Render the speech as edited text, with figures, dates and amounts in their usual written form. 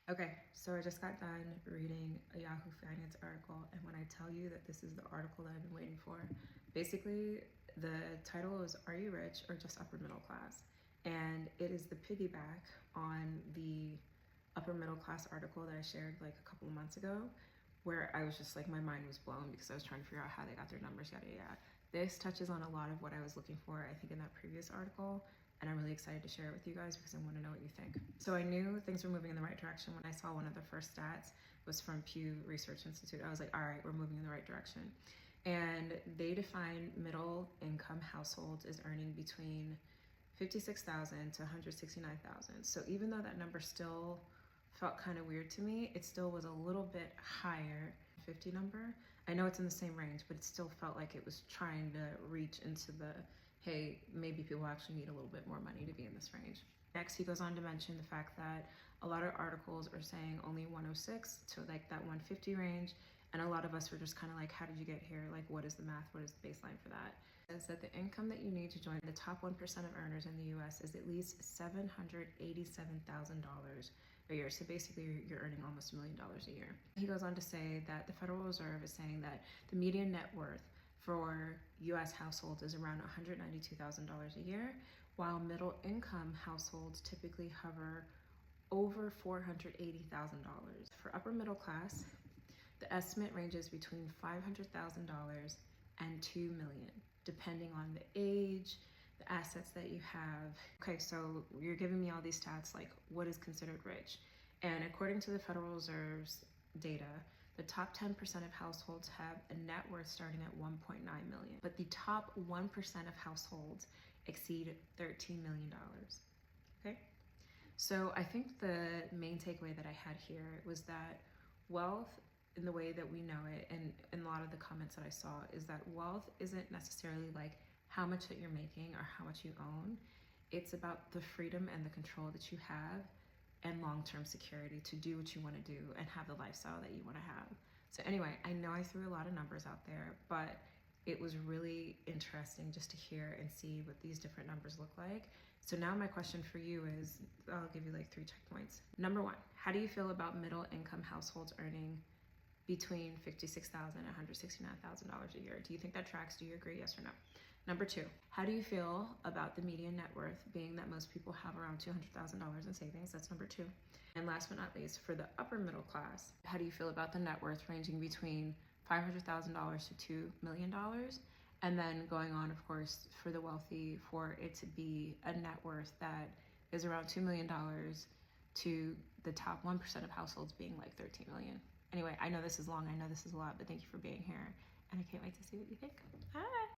Okay, so I just got done reading a Yahoo Finance article, and when I tell you that this is the article that I've been waiting for, basically the title is Are You Rich or Just Upper Middle Class? And it is the piggyback on the upper middle class article that I shared like a couple of months ago, where I was just like, my mind was blown because I was trying to figure out how they got their numbers, yada yada. This touches on a lot of what I was looking for, I think, in that previous article, and I'm really excited to share it with you guys because I want to know what you think. So I knew things were moving in the right direction when I saw one of the first stats was from Pew Research Institute. I was like, all right, we're moving in the right direction. And they define middle income households as earning between 56,000 to 169,000. So even though that number still felt kind of weird to me, it still was a little bit higher, 50 number. I know it's in the same range, but it still felt like it was trying to reach into the, hey, maybe people actually need a little bit more money to be in this range. Next, he goes on to mention the fact that a lot of articles are saying only 106 to like that 150 range. And a lot of us were just kind of like, how did you get here? Like, what is the math? What is the baseline for that? It says that the income that you need to join the top 1% of earners in the US is at least $787,000 a year. So basically, you're earning almost $1 million a year. He goes on to say that the Federal Reserve is saying that the median net worth for US households is around $192,000 a year, while middle income households typically hover over $480,000. For upper middle class, the estimate ranges between $500,000 and $2 million, depending on the age, the assets that you have. Okay, so you're giving me all these stats, like what is considered rich? And according to the Federal Reserve's data, the top 10% of households have a net worth starting at 1.9 million, but the top 1% of households exceed $13 million. Okay? So I think the main takeaway that I had here was that wealth in the way that we know it, and in a lot of the comments that I saw, is that wealth isn't necessarily like how much that you're making or how much you own. It's about the freedom and the control that you have and long-term security to do what you want to do and have the lifestyle that you want to have. So anyway, I know I threw a lot of numbers out there, but it was really interesting just to hear and see what these different numbers look like. So now my question for you is, I'll give you like 3 checkpoints. Number 1, how do you feel about middle income households earning between $56,000 and $169,000 a year? Do you think that tracks? Do you agree, yes or no? Number 2, how do you feel about the median net worth being that most people have around $200,000 in savings? That's number 2. And last but not least, for the upper middle class, how do you feel about the net worth ranging between $500,000 to $2 million? And then going on, of course, for the wealthy, for it to be a net worth that is around $2 million to the top 1% of households being like 13 million. Anyway, I know this is long, I know this is a lot, but thank you for being here, and I can't wait to see what you think. Bye.